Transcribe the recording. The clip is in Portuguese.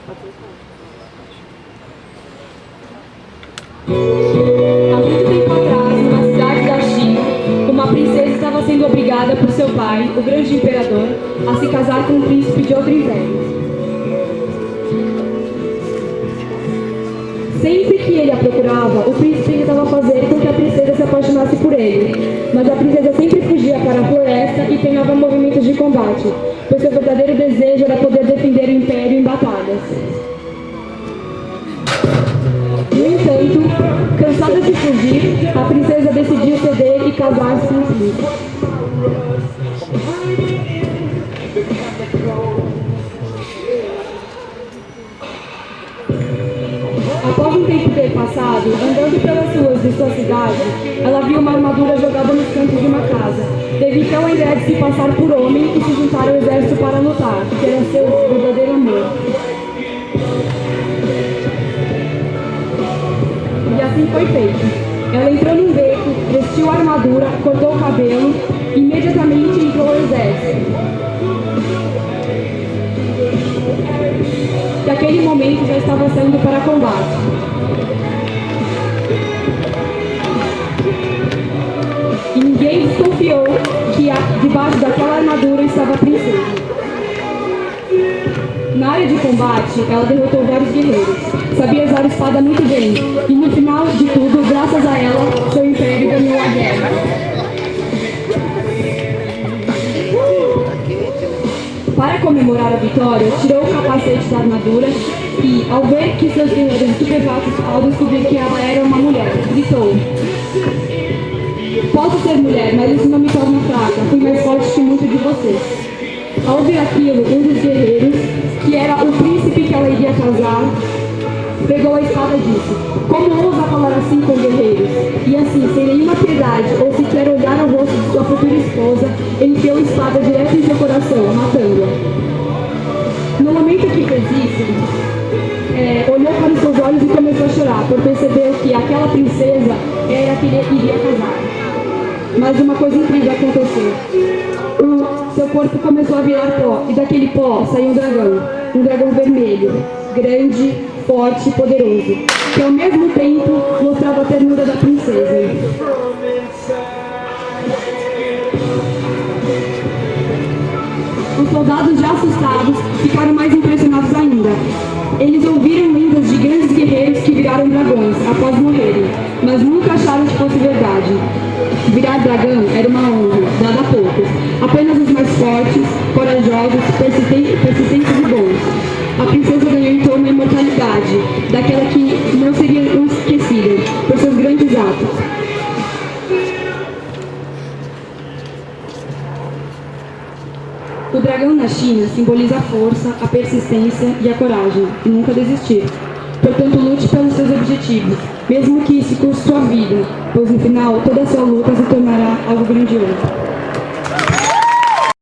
Há muito tempo atrás, numa cidade da China, uma princesa estava sendo obrigada por seu pai, o grande imperador, a se casar com um príncipe de outro império. Sempre que ele a procurava, o príncipe tentava fazer com que a princesa se apaixonasse por ele. Mas a princesa sempre fugia para a floresta e treinava movimentos de combate, pois seu verdadeiro desejo era poder defender o império em batalhas. No entanto, cansada de fugir, a princesa decidiu ceder e casar-se com o príncipe. Após um tempo ter passado, andando pelas ruas de sua cidade, ela viu uma armadura jogada nos cantos de uma casa. Teve então a ideia de se passar por homem e se juntar ao exército para lutar, que era seu verdadeiro amor. E assim foi feito. Ela entrou num beco, vestiu a armadura, cortou o cabelo e imediatamente entrou ao exército. Naquele momento já estava saindo para combate. E ninguém desconfiou que debaixo daquela armadura estava a princesa. Na área de combate, ela derrotou vários guerreiros. Sabia usar a espada muito bem. E no final de tudo, graças a ela, seu império ganhou a guerra. Para comemorar a vitória, tirou o capacete da armadura e, ao ver que seus guerreiros estupefatos ao descobrir que ela era uma mulher, gritou: "Posso ser mulher, mas isso não me torna fraca. Fui mais forte que muitos de vocês." Ao ouvir aquilo, um dos guerreiros, que era o príncipe que ela iria casar, pegou a espada e disse: "Como ousa falar assim com guerreiros?" E assim, sem nenhuma piedade ou sequer olhar ao rosto de sua futura esposa, enfiou a espada direto em seu coração, matando-a. No momento que fez isso, olhou para os seus olhos e começou a chorar, por perceber que aquela princesa era a que ele iria casar. Mas uma coisa incrível aconteceu. Seu corpo começou a virar pó, e daquele pó saiu um dragão vermelho, grande, forte e poderoso, que ao mesmo tempo mostrava a ternura da princesa. Os soldados, já assustados, ficaram mais impressionados ainda. Eles ouviram lendas de grandes guerreiros que viraram dragões após morrerem, mas nunca acharam que fosse verdade. Virar dragão era uma honra, dada a poucos, apenas os mais fortes, corajosos, persistentes e bons. A princesa ganhou então uma imortalidade, daquela que não seria esquecida, por seus grandes atos. O dragão na China simboliza a força, a persistência e a coragem, e nunca desistir. Portanto, lute pelos seus objetivos, mesmo que isso custe sua vida, pois no final toda a sua luta se tornará algo grandioso.